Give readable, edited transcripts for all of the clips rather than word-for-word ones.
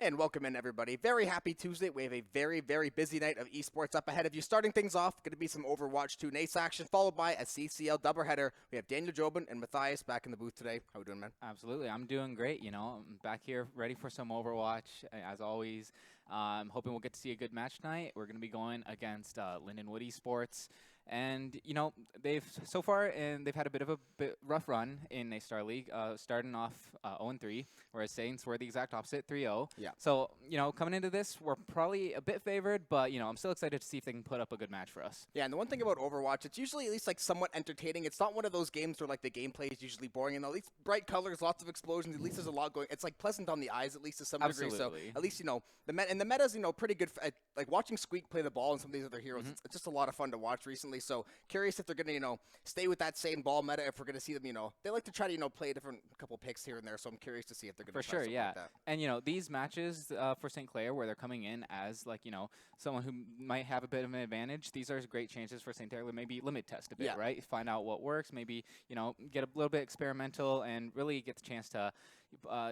And welcome in, everybody. Very happy Tuesday. We have a very, very busy night of esports up ahead of you. Starting things off, going to be some Overwatch 2 NACE action, followed by a CCL doubleheader. We have Daniel Jobin and Matthias back in the booth today. How we doing, man? Absolutely. I'm doing great. You know, I'm back here ready for some Overwatch, as always. I'm hoping we'll get to see a good match tonight. We're going to be going against Lindenwood Esports. And, you know, they've had a bit of a rough run in a Starleague, starting off 0-3, whereas Saints were the exact opposite, 3-0. Yeah. So, you know, coming into this, we're probably a bit favored, but, you know, I'm still excited to see if they can put up a good match for us. Yeah, and the one thing about Overwatch, it's usually at least like somewhat entertaining. It's not one of those games where like the gameplay is usually boring, and at least bright colors, lots of explosions, at least there's a lot going. It's like pleasant on the eyes, at least to some degree. So at least, you know, the meta's, you know, pretty good. Like watching Squeak play the ball and some of these other heroes, it's just a lot of fun to watch recently. So curious if they're going to, you know, stay with that same ball meta, if we're going to see them, you know, they like to try to, you know, play a couple picks here and there. So I'm curious to see if they're going to For sure, yeah. Like that. And, you know, these matches for St. Clair, where they're coming in as, like, you know, someone who might have a bit of an advantage, these are great chances for St. Clair to maybe limit test a bit, right? Find out what works, maybe, you know, get a little bit experimental and really get the chance to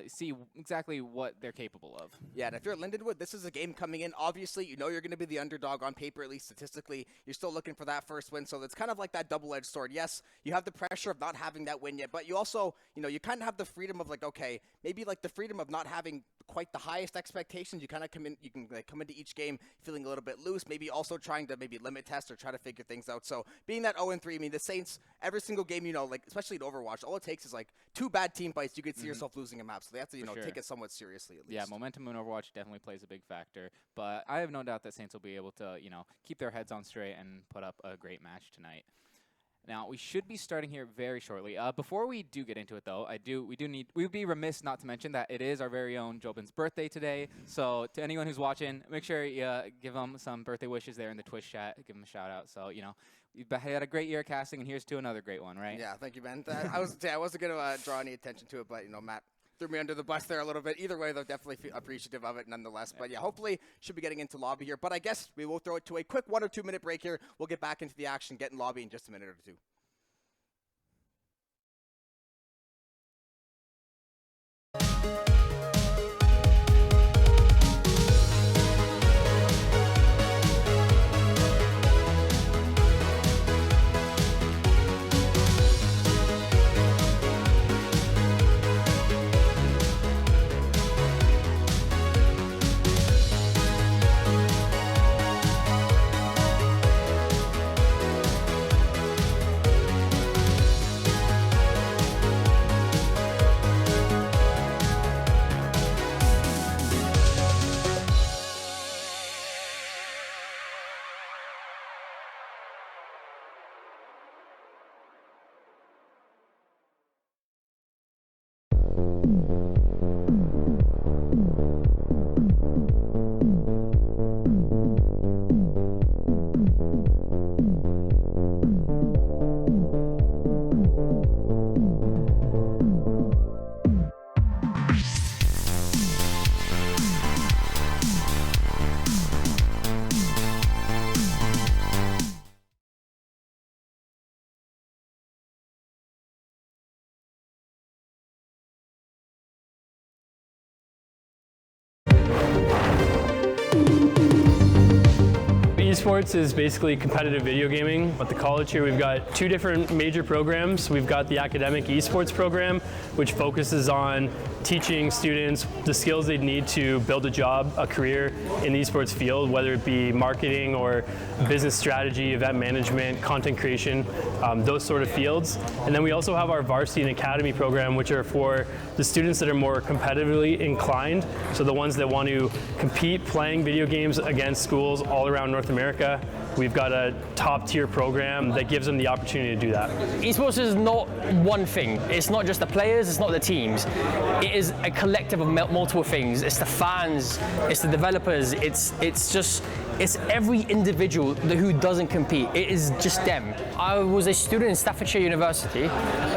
see exactly what they're capable of. Yeah, and if you're at Lindenwood, this is a game coming in. Obviously, you know you're going to be the underdog on paper, at least statistically. You're still looking for that first win, so it's kind of like that double-edged sword. Yes, you have the pressure of not having that win yet, but you also, you know, you kind of have the freedom of like, okay, maybe like the freedom of not having quite the highest expectations. You kind of come in, you can like come into each game feeling a little bit loose, maybe also trying to maybe limit test or try to figure things out. So being that 0-3, I mean, the Saints, every single game, you know, like especially in Overwatch, all it takes is like 2 bad team fights. You could see yourself losing a map, so they have to, you know, take it somewhat seriously at least. Yeah, momentum in Overwatch definitely plays a big factor, but I have no doubt that Saints will be able to, you know, keep their heads on straight and put up a great match tonight. Now, we should be starting here very shortly. Before we do get into it, though, we'd be remiss not to mention that it is our very own Jobin's birthday today. So to anyone who's watching, make sure you give him some birthday wishes there in the Twitch chat. Give him a shout out. So, you know, you've had a great year casting, and here's to another great one, right? Yeah, thank you, man. I wasn't going to draw any attention to it, but, you know, Matt threw me under the bus there a little bit. Either way, though, definitely appreciative of it nonetheless. But yeah, hopefully should be getting into lobby here. But I guess we will throw it to a quick 1 or 2 minute break here. We'll get back into the action, get in lobby in just a minute or two. Esports is basically competitive video gaming. At the college here, we've got 2 different major programs. We've got the academic esports program, which focuses on teaching students the skills they need to build a job, a career in the esports field, whether it be marketing or business strategy, event management, content creation, those sort of fields. And then we also have our varsity and academy program, which are for the students that are more competitively inclined, so the ones that want to compete playing video games against schools all around North America. We've got a top tier program that gives them the opportunity to do that. Esports is not one thing. It's not just the players, it's not the teams. It is a collective of multiple things. It's the fans, it's the developers, it's every individual who doesn't compete. It is just them. I was a student in Staffordshire University,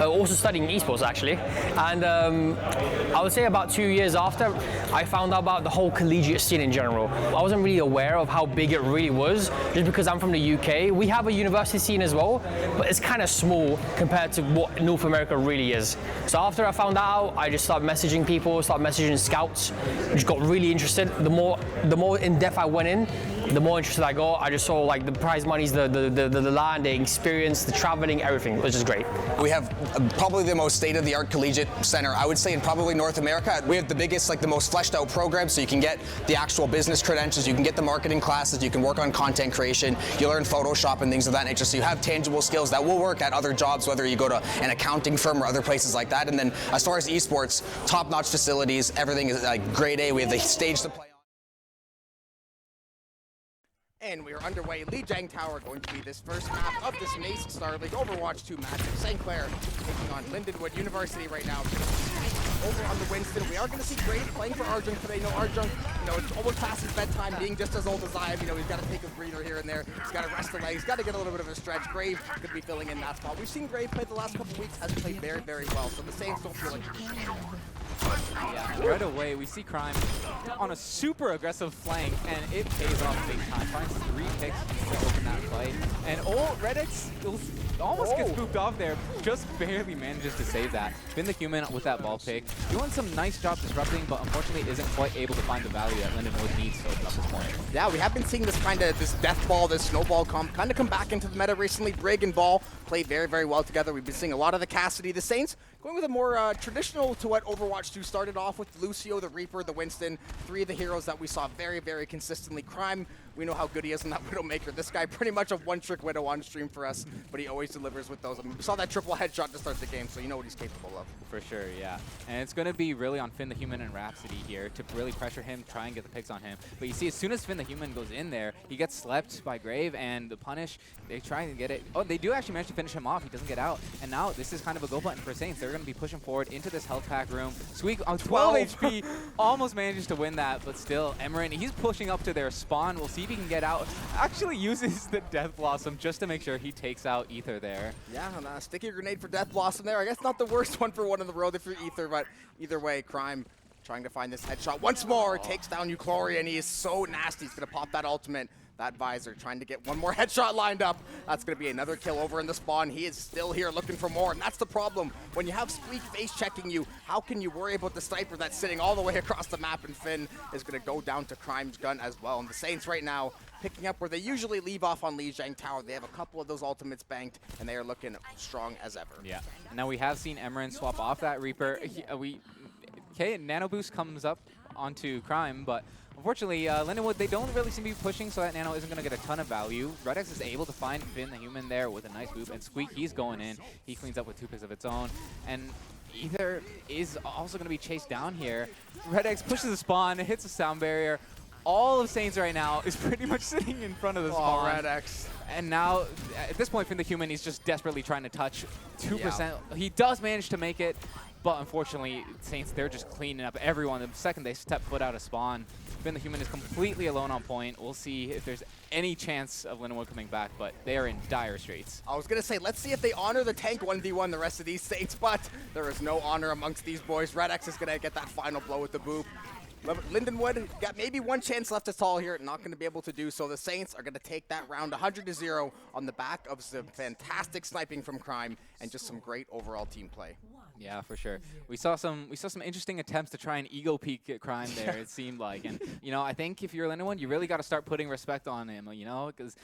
also studying esports actually, and I would say about 2 years after, I found out about the whole collegiate scene in general. I wasn't really aware of how big it really was, just because I'm from the UK, we have a university scene as well, but it's kind of small compared to what North America really is. So after I found that out, I just started messaging people, started messaging scouts, just got really interested. The more in depth I went in, the more interested I got. I just saw like the prize monies, the land, the experience, the traveling, everything. It was just great. We have probably the most state-of-the-art collegiate center, I would say, in probably North America. We have the biggest, like the most fleshed out program, so you can get the actual business credentials, you can get the marketing classes, you can work on content creation, you learn Photoshop and things of that nature, so you have tangible skills that will work at other jobs, whether you go to an accounting firm or other places like that. And then as far as esports, top-notch facilities, everything is like grade A. We have the stage to play on. And we are underway. Lijiang Tower going to be this first map of this NACE Starleague Overwatch 2 match. St. Clair taking on Lindenwood University right now. Over on the Winston, we are going to see Grave playing for Arjun today. You know, Arjun, it's almost past his bedtime, being just as old as I am. You know, he's got to take a breather here and there. He's got to rest the legs. He's got to get a little bit of a stretch. Grave could be filling in that spot. We've seen Grave play the last couple weeks, has played very, very well. So the Saints don't feel like... Yeah, right away we see Crime on a super aggressive flank, and it pays off big time. Finds 3 picks to open that play, and Redx almost gets spooked off there, just barely manages to save that. Finn the Human with that ball pick, doing some nice job disrupting, but unfortunately isn't quite able to find the value that Lindenwood needs to open up this point. Yeah, we have been seeing this death ball, this snowball comp kind of come back into the meta recently. Brig and Ball play very, very well together. We've been seeing a lot of the Cassidy. The Saints going with a more traditional to what Overwatch 2 started off with. Lucio, the Reaper, the Winston, 3 of the heroes that we saw very, very consistently. Crime, we know how good he is in that Widowmaker. This guy pretty much a one-trick Widow on stream for us, but he always delivers with those. I mean, we saw that triple headshot to start the game, so you know what he's capable of. For sure, yeah. And it's going to be really on Finn the Human and Rhapsody here to really pressure him, try and get the picks on him. But you see, as soon as Finn the Human goes in there, he gets slept by Grave, and the punish, they try and get it. Oh, they do actually manage to finish him off. He doesn't get out. And now this is kind of a go button for Saints. They're going to be pushing forward into this health pack room. Squeak on 12 HP, almost manages to win that, but still, Emerin, he's pushing up to their spawn. We'll see if he can get out. Actually uses the Death Blossom just to make sure he takes out Ether there. Yeah, and a sticky grenade for Death Blossom there. I guess not the worst one for one in the road if you're Ether, but either way, Crime trying to find this headshot. Once more, takes down Eucloria, and he is so nasty. He's going to pop that ultimate. That visor trying to get one more headshot lined up. That's going to be another kill over in the spawn. He is still here looking for more, and that's the problem. When you have Squeak face checking you, how can you worry about the sniper that's sitting all the way across the map? And Finn is going to go down to Crime's gun as well. And the Saints right now picking up where they usually leave off on Lijiang Tower. They have a couple of those ultimates banked, and they are looking strong as ever. Yeah. And now we have seen Emerin swap off that Reaper. Nano Boost comes up onto Crime, but unfortunately, Lindenwood, they don't really seem to be pushing, so that Nano isn't going to get a ton of value. Redx is able to find Finn the Human there with a nice boop, and Squeak, he's going in. He cleans up with 2 picks of its own, and Ether is also going to be chased down here. Redx pushes the spawn, hits the sound barrier. All of Saints right now is pretty much sitting in front of the spawn. Redx. And now, at this point, Finn the Human, he's just desperately trying to touch 2%. Yeah. He does manage to make it, but unfortunately, Saints, they're just cleaning up everyone. The second they step foot out of spawn, Finn the Human is completely alone on point. We'll see if there's any chance of Lindenwood coming back, but they are in dire straits. I was going to say, let's see if they honor the tank 1v1 the rest of these Saints, but there is no honor amongst these boys. Redx is going to get that final blow with the boop. Lindenwood got maybe one chance left to stall here, not going to be able to do so. The Saints are going to take that round 100-0 on the back of some fantastic sniping from Crime and just some great overall team play. Yeah, for sure. We saw some interesting attempts to try and ego peek at Crime there, it seemed like. And, I think if you're Lindenwood, you really got to start putting respect on him, because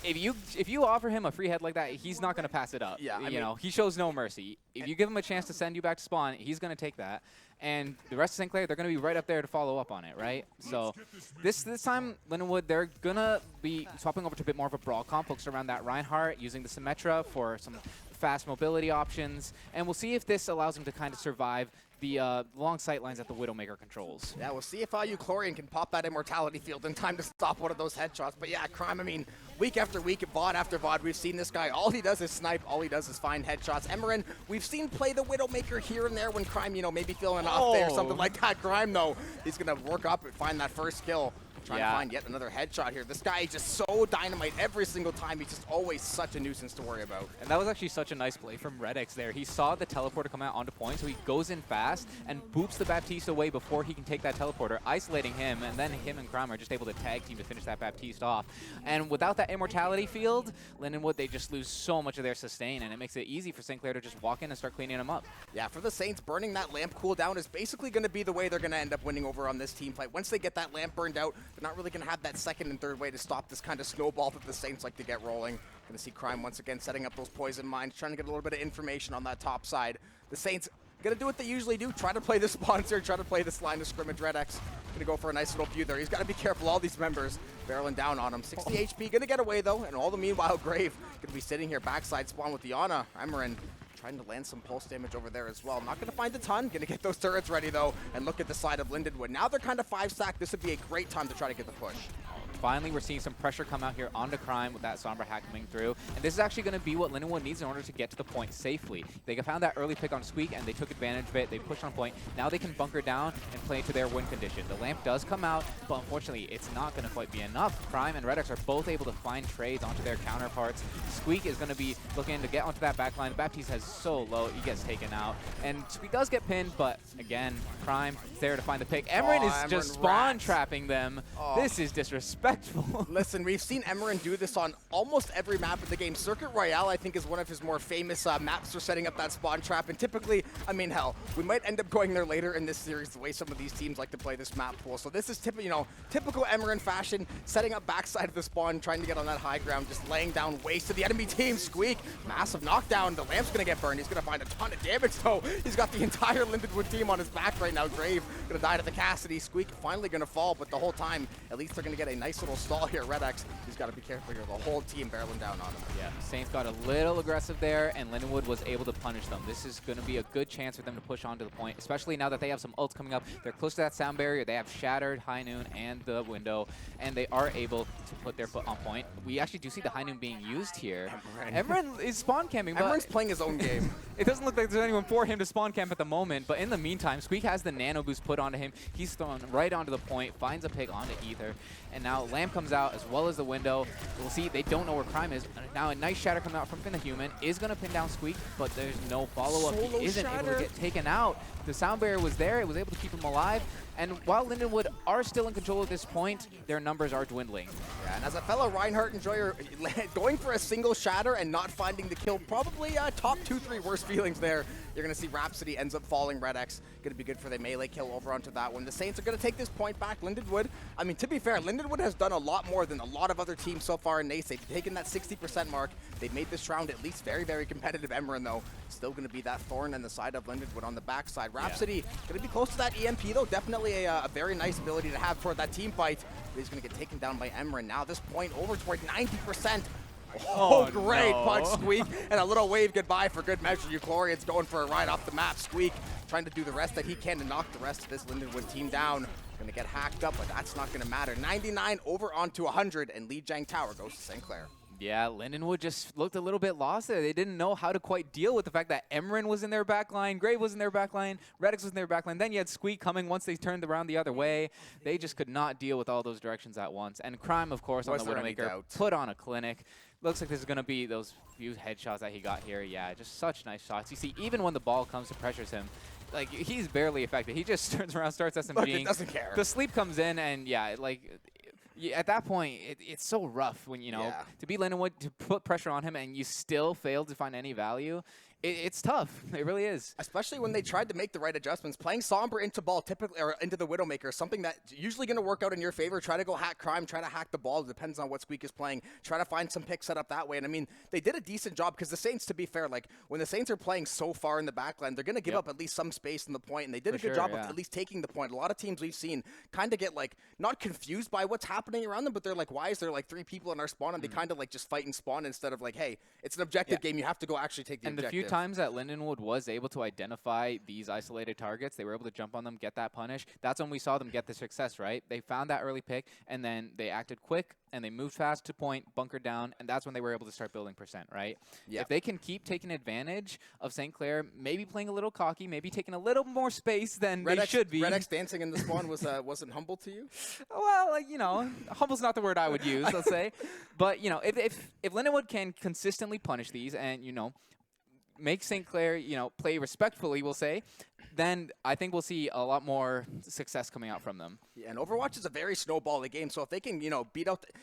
if you offer him a free head like that, he's not going to pass it up. Yeah, he shows no mercy. If you give him a chance to send you back to spawn, he's going to take that. And the rest of St. Clair, they're going to be right up there to follow up on it, right? So this time, Lindenwood, they're going to be swapping over to a bit more of a brawl comp, focused around that Reinhardt, using the Symmetra for some fast mobility options. And we'll see if this allows him to kind of survive the long sight lines that the Widowmaker controls. Yeah, we'll see if Euclorian can pop that Immortality Field in time to stop one of those headshots. But yeah, Crime, I mean, week after week, VOD after VOD, we've seen this guy. All he does is snipe. All he does is find headshots. Emerin, we've seen play the Widowmaker here and there when Crime, maybe feeling off there or something like that. Crime, though, he's going to work up and find that first kill. Trying to find yet another headshot here. This guy is just so dynamite every single time. He's just always such a nuisance to worry about. And that was actually such a nice play from Redx there. He saw the teleporter come out onto point, so he goes in fast and boops the Baptiste away before he can take that teleporter, isolating him, and then him and Crime are just able to tag team to finish that Baptiste off. And without that immortality field, Lindenwood, they just lose so much of their sustain, and it makes it easy for St. Clair to just walk in and start cleaning them up. Yeah, for the Saints, burning that lamp cooldown is basically going to be the way they're going to end up winning over on this team fight. Once they get that lamp burned out, they're not really going to have that second and third way to stop this kind of snowball that the Saints like to get rolling. Going to see Crime once again setting up those poison mines, trying to get a little bit of information on that top side. The Saints going to do what they usually do, try to play the sponsor, try to play this line of scrimmage. Redx going to go for a nice little view there. He's got to be careful, all these members barreling down on him. 60 HP, going to get away though, and all the meanwhile, Grave going to be sitting here backside spawn with the Ana. Amarin trying to land some pulse damage over there as well. Not going to find a ton. Going to get those turrets ready, though, and look at the side of Lindenwood. Now they're kind of 5-stack. This would be a great time to try to get the push. Finally, we're seeing some pressure come out here onto Crime with that Sombra hack coming through. And this is actually going to be what Lindenwood needs in order to get to the point safely. They found that early pick on Squeak, and they took advantage of it. They pushed on point. Now they can bunker down and play to their win condition. The lamp does come out, but unfortunately, it's not going to quite be enough. Crime and Redx are both able to find trades onto their counterparts. Squeak is going to be looking to get onto that backline. Baptiste has so low, he gets taken out. And Squeak does get pinned, but again, Crime is there to find the pick. Emran is just spawn trapping them. This is disrespectful. Listen, we've seen Amarin do this on almost every map of the game. Circuit Royale, I think, is one of his more famous maps for setting up that spawn trap. And typically, I mean, hell, we might end up going there later in this series the way some of these teams like to play this map pool. So this is typical Amarin fashion, setting up backside of the spawn, trying to get on that high ground, just laying down waste to the enemy team. Squeak, massive knockdown. The lamp's going to get burned. He's going to find a ton of damage, though. He's got the entire Lindenwood team on his back right now. Grave going to die to the Cassidy. Squeak finally going to fall, but the whole time, at least they're going to get a nice little stall here. Redx, he's got to be careful here. The whole team barreling down on him. Yeah, Saints got a little aggressive there, and Lindenwood was able to punish them. This is going to be a good chance for them to push on to the point, especially now that they have some ults coming up. They're close to that sound barrier. They have Shattered, High Noon, and the window, and they are able to put their foot on point. We actually do see the High Noon being used here. Emran is spawn camping, but Emran's playing his own game. It doesn't look like there's anyone for him to spawn camp at the moment, but in the meantime, Squeak has the nano boost put onto him. He's thrown right onto the point, finds a pick onto Ether, and now Lamp comes out as well as the window. We'll see, they don't know where Crime is. Now a nice shatter coming out from Finnehuman is going to pin down Squeak, but there's no follow-up. He isn't able to get taken out. The sound barrier was there. It was able to keep him alive. And while Lindenwood are still in control at this point, their numbers are dwindling. Yeah, and as a fellow Reinhardt enjoyer, going for a single shatter and not finding the kill, probably top 2-3 worst feelings there. You're going to see Rhapsody ends up falling. Redx going to be good for the melee kill over onto that one. The Saints are going to take this point back. Lindenwood, I mean, to be fair, Lindenwood has done a lot more than a lot of other teams so far in NACE. They've taken that 60% mark. They've made this round at least very, very competitive. Emran, though, still going to be that thorn in the side of Lindenwood on the backside. Rhapsody going to be close to that EMP, though. Definitely a very nice ability to have for that team fight. But he's going to get taken down by Emran. Now this point over toward 90%. Oh, great punch, Squeak. And a little wave goodbye for good measure. Euchlorian's going for a ride off the map. Squeak trying to do the rest that he can to knock the rest of this Lindenwood team down. Going to get hacked up, but that's not going to matter. 99 over onto 100, and Lee Jiang Tower goes to St. Clair. Yeah, Lindenwood just looked a little bit lost there. They didn't know how to quite deal with the fact that Emran was in their backline, Grave was in their backline, Redx was in their backline. Then you had Squeak coming once they turned around the other way. They just could not deal with all those directions at once. And Crime, of course, on the Widowmaker, put on a clinic. Looks like this is going to be those few headshots that he got here. Yeah, just such nice shots. You see, even when the ball comes to pressures him, like, he's barely affected. He just turns around, starts SMGing. Look, he doesn't care. The sleep comes in, and yeah, like, at that point, it's so rough when, to be Lindenwood, to put pressure on him, and you still fail to find any value. It's tough. It really is. Especially when they tried to make the right adjustments. Playing Sombra into ball, typically, or into the Widowmaker, is something that's usually going to work out in your favor. Try to go hack Crime, try to hack the ball. It depends on what Squeak is playing. Try to find some picks set up that way. And I mean, they did a decent job because the Saints, to be fair, like when the Saints are playing so far in the backline, they're going to give up at least some space in the point. And they did a good job of at least taking the point. A lot of teams we've seen kind of get like not confused by what's happening around them, but they're like, why is there like 3 people in our spawn? And they kind of like just fight and spawn instead of like, hey, it's an objective game. You have to go actually take the objective. And the few times that Lindenwood was able to identify these isolated targets, they were able to jump on them, get that punish. That's when we saw them get the success, right? They found that early pick, and then they acted quick, and they moved fast to point, bunkered down, and that's when they were able to start building percent, right? Yep. If they can keep taking advantage of St. Clair, maybe playing a little cocky, maybe taking a little more space than they should be. Red X dancing in the spawn wasn't humble to you? Well, like, you know, humble's not the word I would use, let's say. But, you know, if Lindenwood can consistently punish these and, you know, make St. Clair, you know, play respectfully, we'll say, then I think we'll see a lot more success coming out from them. Yeah, and Overwatch is a very snowbally game, so if they can, you know,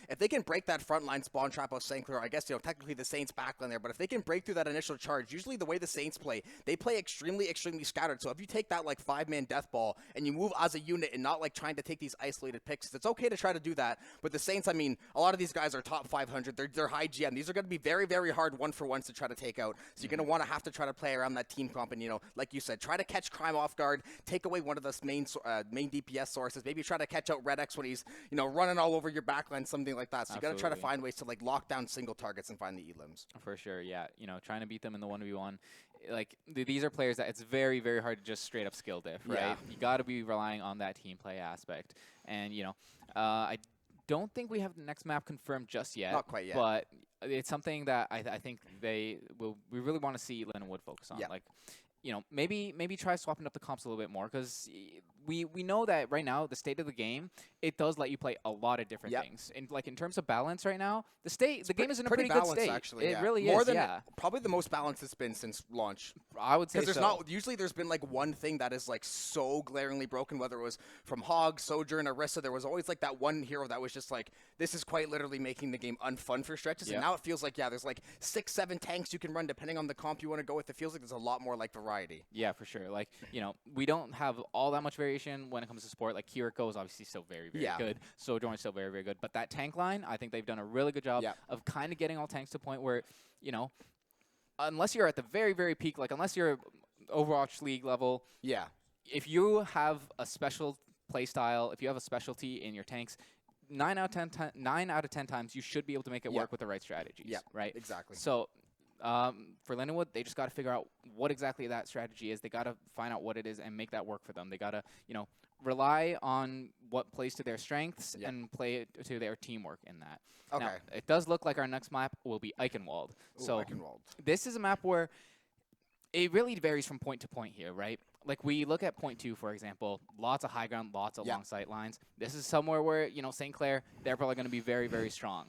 if they can break that front line spawn trap of St. Clair, I guess, you know, technically the Saints backline there, but if they can break through that initial charge, usually the way the Saints play, they play extremely, extremely scattered. So if you take that, like, 5-man death ball and you move as a unit and not, like, trying to take these isolated picks, it's okay to try to do that, but the Saints, I mean, a lot of these guys are top 500. They're high GM. These are going to be very, very hard one-for-ones to try to take out. So you're going to want to have to try to play around that team comp and, you know, like you said, try to catch Crime off guard, take away one of the main DPS sources, maybe try to catch out Red X when he's, you know, running all over your backline, something like that. So you got to try to find ways to, like, lock down single targets and find the elims. For sure, yeah. You know, trying to beat them in the 1v1. Like, these are players that it's very, very hard to just straight up skill diff, right? Yeah. You got to be relying on that team play aspect. And, you know, I don't think we have the next map confirmed just yet. Not quite yet. But it's something that I think we really want to see Lindenwood focus on. Yeah. Like, you know, maybe try swapping up the comps a little bit more, because we know that right now the state of the game, it does let you play a lot of different things. And like in terms of balance right now, the game is in a pretty good state. Actually, it really more is. Than probably the most balanced it's been since launch. I would say because usually there's been like one thing that is like so glaringly broken, whether it was from Hog, Sojourn, Orisa. There was always like that one hero that was just like, this is quite literally making the game unfun for stretches. And now it feels like, there's like 6-7 tanks you can run depending on the comp you want to go with. It feels like there's a lot more like variety. Yeah, for sure. Like, you know, we don't have all that much variation when it comes to support. Like, Kiriko is obviously still very, very good. Sojourn is still very, very good. But that tank line, I think they've done a really good job of kind of getting all tanks to a point where, you know, unless you're at the very, very peak, like unless you're Overwatch League level, if you have a special play style, if you have a specialty in your tanks, 9 out of 10 times you should be able to make it work with the right strategies, right? Exactly. So for Lindenwood, they just got to figure out what exactly that strategy is. They got to find out what it is and make that work for them. They got to, you know, rely on what plays to their strengths and play it to their teamwork in that. Okay. Now, it does look like our next map will be Eichenwald. So this is a map where it really varies from point to point here, right? Like, we look at point 2, for example, lots of high ground, lots of long sight lines. This is somewhere where, you know, St. Clair, they're probably going to be very, very strong.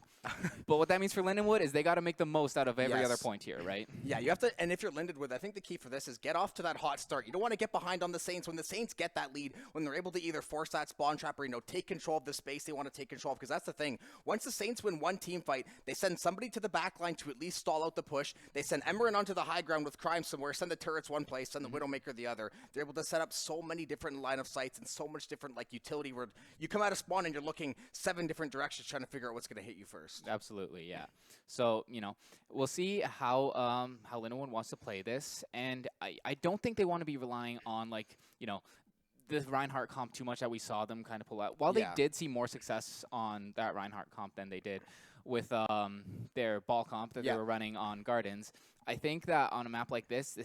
But what that means for Lindenwood is they got to make the most out of every other point here, right? Yeah, you have to, and if you're Lindenwood, I think the key for this is get off to that hot start. You don't want to get behind on the Saints. When the Saints get that lead, when they're able to either force that spawn trap or, you know, take control of the space they want to take control of, because that's the thing. Once the Saints win one team fight, they send somebody to the back line to at least stall out the push. They send Emerin onto the high ground with Crime somewhere, send the turrets one place, send the Widowmaker the other. They're able to set up so many different line of sights and so much different, like, utility where you come out of spawn and you're looking 7 different directions trying to figure out what's going to hit you first. Absolutely, yeah. So, you know, we'll see how Lindenwood wants to play this, and I don't think they want to be relying on, like, you know, the Reinhardt comp too much that we saw them kind of pull out. While they did see more success on that Reinhardt comp than they did with their ball comp that they were running on Gardens, I think that on a map like this,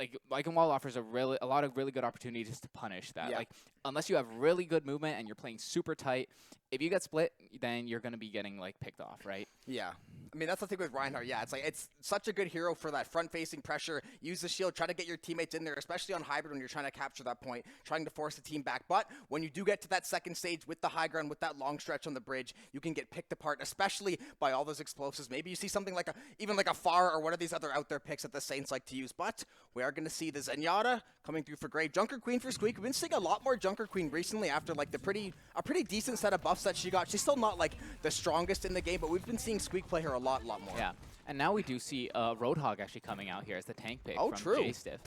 like Eichenwald offers a lot of really good opportunities to punish that. Like, unless you have really good movement and you're playing super tight, if you get split, then you're going to be getting, like, picked off, right? Yeah. I mean, that's the thing with Reinhardt. Yeah, it's like, it's such a good hero for that front-facing pressure. Use the shield, try to get your teammates in there, especially on hybrid when you're trying to capture that point, trying to force the team back. But when you do get to that second stage with the high ground, with that long stretch on the bridge, you can get picked apart, especially by all those explosives. Maybe you see something like even like a Pharah or one of these other out there picks that the Saints like to use. But we are going to see the Zenyatta coming through for Grave. Junker Queen for Squeak. We've been seeing a lot more Junker Queen recently after, like, a pretty decent set of buffs that she got. She's still not, like, the strongest in the game, but we've been seeing Squeak play her a lot more. Yeah, and now we do see Roadhog actually coming out here as the tank pick from J-Stiff.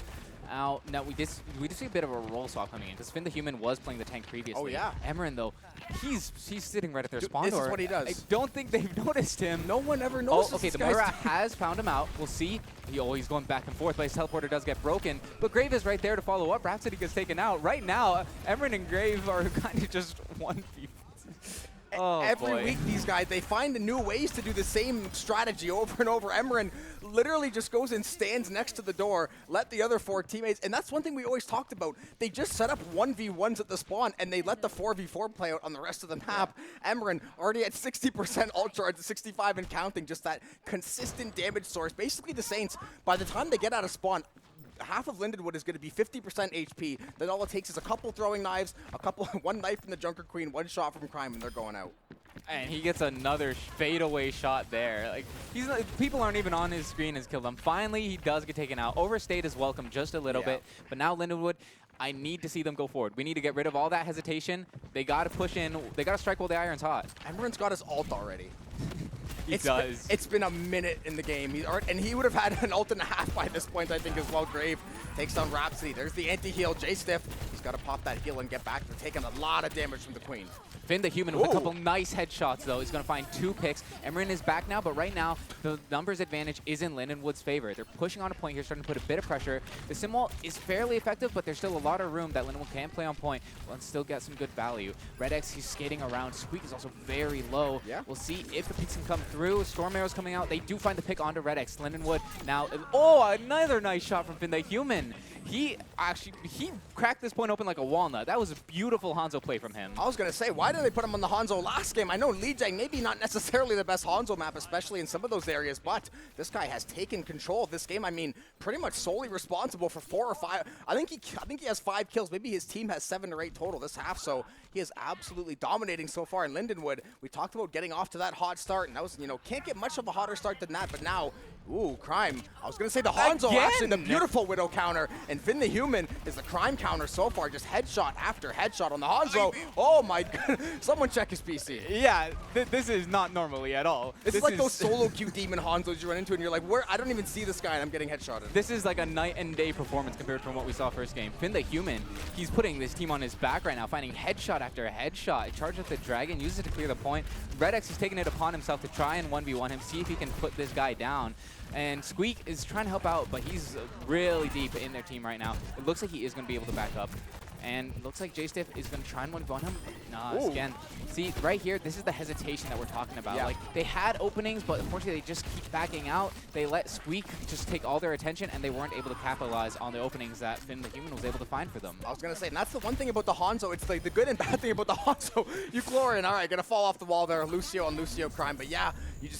Now we just see a bit of a roll swap coming in, because Finn the Human was playing the tank previously. Oh, yeah. Emerin, though, he's sitting right at their spawn door. This is what he does. I don't think they've noticed him. No one ever notices. Oh, okay, the Moira has found him out. We'll see. He's going back and forth, but his teleporter does get broken. But Grave is right there to follow up. Rhapsody gets taken out. Right now, Emerin and Grave are kind of just 1v. Every week, these guys, they find new ways to do the same strategy over and over. Emran literally just goes and stands next to the door, let the other 4 teammates, and that's one thing we always talked about. They just set up 1v1s at the spawn, and they let the 4v4 play out on the rest of the map. Emran already at 60% ult charge, 65 and counting, just that consistent damage source. Basically, the Saints, by the time they get out of spawn, half of Lindenwood is going to be 50% HP. Then all it takes is a couple throwing knives, one knife from the Junker Queen, one shot from Crime, and they're going out. And he gets another fadeaway shot there. Like people aren't even on his screen has killed him. Finally, he does get taken out. Overstayed his welcome just a little bit. But now Lindenwood, I need to see them go forward. We need to get rid of all that hesitation. They got to push in. They got to strike while the iron's hot. Emran's got his ult already. He does. It's been a minute in the game. And he would have had an ult and a half by this point, I think, as well. Grave takes down Rhapsody. There's the anti-heal. J-Stiff, he's got to pop that heal and get back. They're taking a lot of damage from the Queen. Finn the Human with a couple nice headshots, though. He's going to find 2 picks. Emran is back now, but right now, the numbers advantage is in Lindenwood's favor. They're pushing on a point here, starting to put a bit of pressure. The Simwall is fairly effective, but there's still a lot of room that Lindenwood can play on point and still get some good value. Red X, he's skating around. Squeak is also very low. Yeah. We'll see if the picks can come through. Storm Arrow's coming out. They do find the pick onto Red X. Lindenwood now, another nice shot from Finn the Human. He cracked this point open like a walnut. That was a beautiful Hanzo play from him. I was going to say, why didn't they put him on the Hanzo last game? I know Lijiang maybe not necessarily the best Hanzo map, especially in some of those areas, but this guy has taken control of this game. I mean, pretty much solely responsible for 4 or 5. I think he has 5 kills. Maybe his team has 7 or 8 total this half, so he is absolutely dominating so far in Lindenwood. We talked about getting off to that hot start, and that was, can't get much of a hotter start than that, but now, ooh, Crime. I was going to say the Hanzo, actually, the beautiful Widow counter, and Finn the Human is the Crime counter so far, just headshot after headshot on the Hanzo. Oh my god, someone check his PC. Yeah, this is not normally at all. This is like those solo queue demon Hanzos you run into and you're like, where? I don't even see this guy and I'm getting headshotted. This is like a night and day performance compared to what we saw first game. Finn the Human, he's putting this team on his back right now, finding headshot after headshot. Charges up the Dragon, uses it to clear the point. Red X is taking it upon himself to try and 1v1 him, see if he can put this guy down. And Squeak is trying to help out, but he's really deep in their team right now. It looks like he is going to be able to back up. And it looks like J-Stiff is going to try and 1v1 him. Nah, again. See, right here, this is the hesitation that we're talking about. Yeah. Like, they had openings, but unfortunately they just keep backing out. They let Squeak just take all their attention, and they weren't able to capitalize on the openings that Finn the Human was able to find for them. I was going to say, and that's the one thing about the Hanzo. It's like the good and bad thing about the Hanzo. You Chlorine, all right, going to fall off the wall there. Lucio on Lucio Crime. But yeah,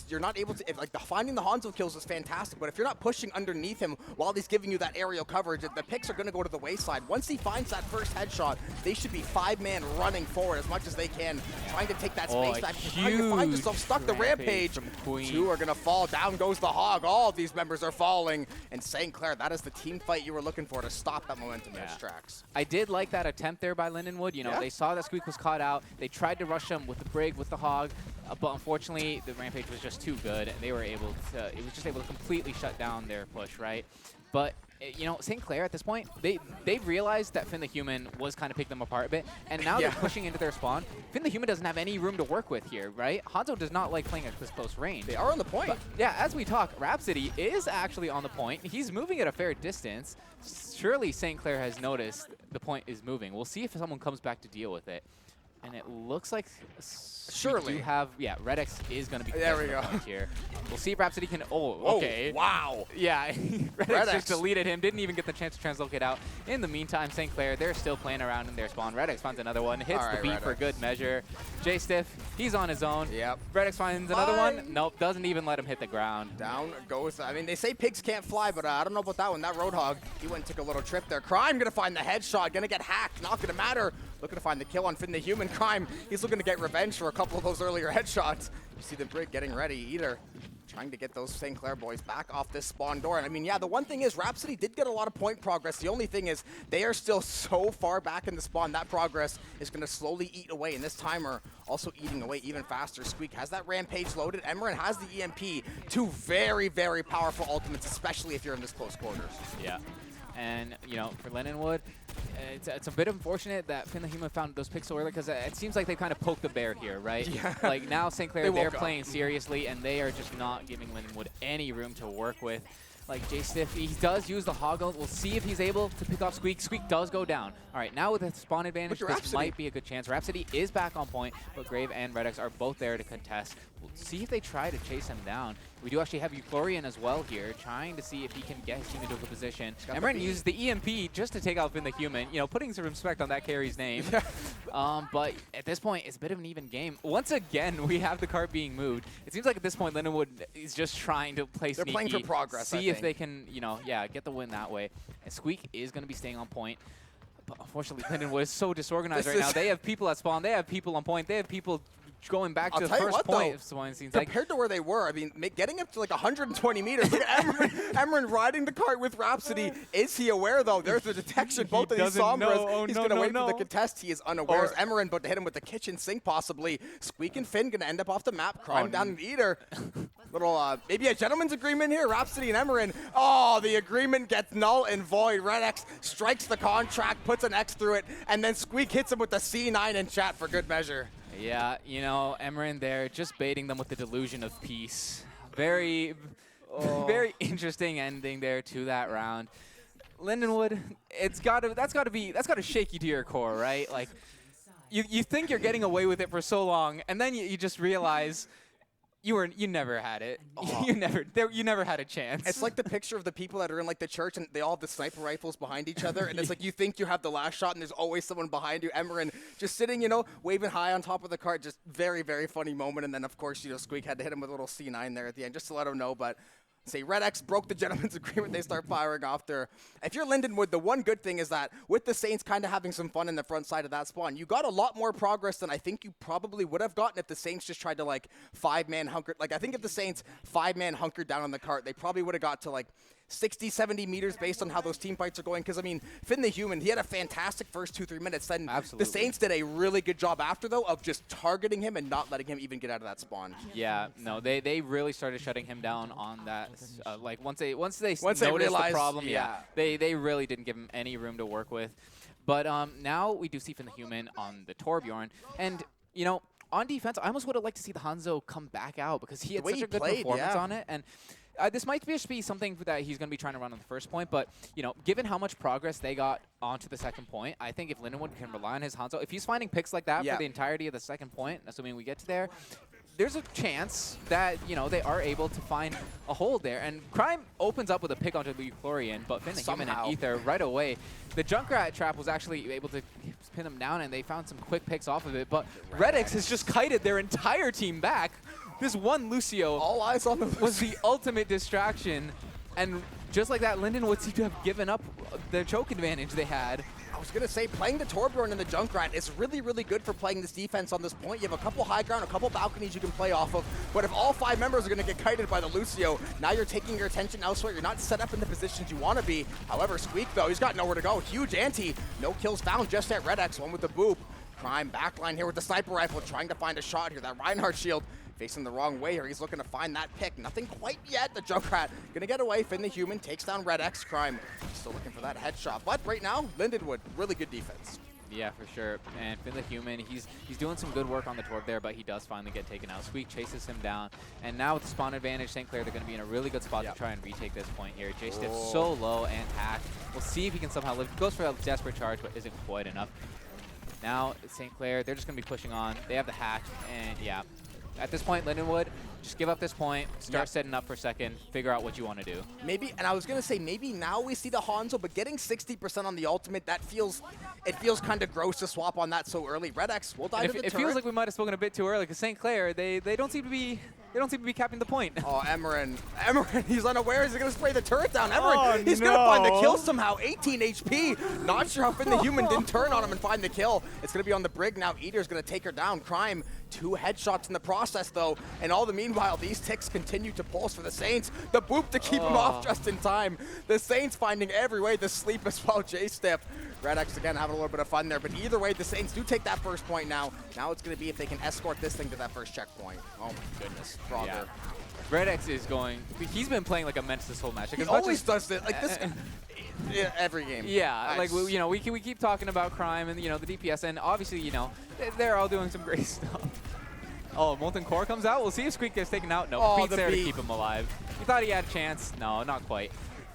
you're not able to, finding the Hanzo kills is fantastic, but if you're not pushing underneath him while he's giving you that aerial coverage, the picks are going to go to the wayside. Once he finds that first headshot, they should be 5-man running forward as much as they can, trying to take that space back. You find yourself stuck. The Rampage. From Queen. 2 are going to fall. Down goes the Hog. All of these members are falling. And St. Clair, that is the team fight you were looking for to stop that momentum in its tracks. I did like that attempt there by Lindenwood. They saw that Squeak was caught out. They tried to rush him with the Brig, with the Hog. But unfortunately, the Rampage was just too good. They were able to, it was just able to completely shut down their push, right? But, St. Clair at this point, they've realized that Finn the Human was kind of picking them apart a bit. And now they're pushing into their spawn. Finn the Human doesn't have any room to work with here, right? Hanzo does not like playing at this close range. They are on the point. But, yeah, as we talk, Rhapsody is actually on the point. He's moving at a fair distance. Surely St. Clair has noticed the point is moving. We'll see if someone comes back to deal with it. And it looks like surely we have Red X is going to be there we go here. We'll see if Rhapsody can. Okay. Wow. Yeah, Red X just deleted him. Didn't even get the chance to translocate out. In the meantime, St. Clair, they're still playing around in their spawn. Red X finds another one, hits the beat for good measure. J-Stiff, he's on his own. Yep. Red X finds another one. Nope, doesn't even let him hit the ground. Down goes. I mean, they say pigs can't fly, but I don't know about that one. That Roadhog, he went and took a little trip there. Crime gonna find the headshot, gonna get hacked. Not gonna matter. Looking to find the kill on Finn the Human. Crime, he's looking to get revenge for a couple of those earlier headshots. You see the Brig getting ready. Either trying to get those St. Clair boys back off this spawn door. And I mean, yeah, the one thing is Rhapsody did get a lot of point progress. The only thing is they are still so far back in the spawn. That progress is going to slowly eat away. And this timer also eating away even faster. Squeak has that Rampage loaded. Emran has the EMP. 2 very, very powerful ultimates, especially if you're in this close quarters. Yeah. And, for Lindenwood, it's a bit unfortunate that Finn the Human found those picks so early because it seems like they kind of poked the bear here, right? Yeah. Like now St. Clair, they're playing seriously and they are just not giving Lindenwood any room to work with. like J-Stiff, he does use the Hoggle. We'll see if he's able to pick off Squeak. Squeak does go down. All right, now with the spawn advantage, this might be a good chance. Rhapsody is back on point, but Grave and Redex are both there to contest. We'll see if they try to chase him down. We do actually have Euphorian as well here, trying to see if he can get his team into a good position. Emran uses the EMP just to take out Finn the Human, you know, putting some respect on that carry's name. But at this point, it's a bit of an even game. Once again, we have the cart being moved. It seems like at this point, Lindenwood is just trying to play sneaky. They're playing for progress, see if they can, you know, get the win that way. And Squeak is going to be staying on point. But unfortunately, Lindenwood is so disorganized right now. They have people at spawn. They have people on point. They have people going back to the first point of spawn scenes. Compared to where they were, I mean, getting up to like 120 meters. Look at Emran riding the cart with Rhapsody. Is he aware, though? There's the detection. Both of these Sombras. He's going to wait for the contest. He is unaware. Emran about to hit him with the kitchen sink, possibly. Squeak and Finn going to end up off the map. Crime down the Eater. Little, maybe a gentleman's agreement here. Rhapsody and Emran. Oh, the agreement gets null and void. Red X strikes the contract, puts an X through it, and then Squeak hits him with the C9 in chat for good measure. Yeah, you know, Emran there just baiting them with the delusion of peace. Very, very interesting ending there to that round. Lindenwood, that's gotta shake you to your core, right? Like, you think you're getting away with it for so long, and then you just realize you never had it. You never had a chance. It's like the picture of the people that are in like the church and they all have the sniper rifles behind each other, and it's like you think you have the last shot and there's always someone behind you. Emran just sitting, you know, waving high on top of the cart. Just very, very funny moment. And then of course, you know, Squeak had to hit him with a little C9 there at the end just to let him know. But say Red X broke the gentleman's agreement. They start firing off there. If you're Lindenwood, the one good thing is that with the Saints kind of having some fun in the front side of that spawn, you got a lot more progress than I think you probably would have gotten if the Saints just tried to like 5-man hunker. Like I think if the Saints 5-man hunkered down on the cart, they probably would have got to like 60, 70 meters based on how those team fights are going. Because, I mean, Finn the Human, he had a fantastic first 2-3 minutes. Then the Saints did a really good job after, though, of just targeting him and not letting him even get out of that spawn. Yeah, no, they really started shutting him down on that. Like, once they noticed the problem, they really didn't give him any room to work with. But now we do see Finn the Human on the Torbjorn. And, you know, on defense, I almost would have liked to see the Hanzo come back out because he had such a good performance on it. And this might just be something that he's going to be trying to run on the first point, but, you know, given how much progress they got onto the second point, I think if Lindenwood can rely on his Hanzo, if he's finding picks like that for the entirety of the second point, assuming we get to there, there's a chance that, you know, they are able to find a hold there. And Crime opens up with a pick onto the Euphorian, but Finn the Human and Ether right away. The Junkrat trap was actually able to pin them down, and they found some quick picks off of it, but Redix has just kited their entire team back. This one Lucio all eyes on the was the ultimate distraction, and just like that, Lindenwood seemed to have given up the choke advantage they had. I was going to say, playing the Torbjorn and the Junkrat is really, really good for playing this defense on this point. You have a couple high ground, a couple balconies you can play off of, but if all 5 members are going to get kited by the Lucio, now you're taking your attention elsewhere. You're not set up in the positions you want to be. However, Squeak, though, he's got nowhere to go. Huge anti. No kills found just at Red X, one with the boop. Crime backline here with the sniper rifle, trying to find a shot here. That Reinhardt shield facing the wrong way here. He's looking to find that pick. Nothing quite yet. The Junkrat gonna get away. Finn the Human takes down Red X. Crime still looking for that headshot. But right now, Lindenwood, really good defense. Yeah, for sure. And Finn the Human, he's doing some good work on the Torb there, but he does finally get taken out. Squeak chases him down. And now with the spawn advantage, St. Clair, they're going to be in a really good spot to try and retake this point here. J-Stiff so low and hacked. We'll see if he can somehow live. Goes for a desperate charge, but isn't quite enough. Now, St. Clair, they're just going to be pushing on. They have the hack, and yeah. At this point, Lindenwood, just give up this point, start setting up for second, figure out what you want to do. Maybe, and I was going to say, maybe now we see the Hanzo, but getting 60% on the ultimate, it feels kind of gross to swap on that so early. Red X will die to the turret. It feels like we might have spoken a bit too early, because St. Clair, they don't seem to be... They don't seem to be capping the point. Oh, Emran, he's unaware. He's going to spray the turret down. Emran, he's going to find the kill somehow. 18 HP. Not sure how Finn the Human didn't turn on him and find the kill. It's going to be on the Brig now. Eater's going to take her down. Crime, 2 headshots in the process, though. And all the meanwhile, these ticks continue to pulse for the Saints. The boop to keep him off just in time. The Saints finding every way to sleep as well. J-Stiff. Red X again having a little bit of fun there, but either way, the Saints do take that first point now. Now it's going to be if they can escort this thing to that first checkpoint. Oh my goodness, Frogger. Yeah. Red X is going, he's been playing like a menace this whole match. Like, he always does it, like this, every game. Yeah, like, you know, we keep talking about Crime and, you know, the DPS, and obviously, you know, they're all doing some great stuff. Oh, Molten Core comes out. We'll see if Squeak gets taken out. No, Oh, Beat's the there to beat. keep him alive. He thought he had a chance. No, not quite.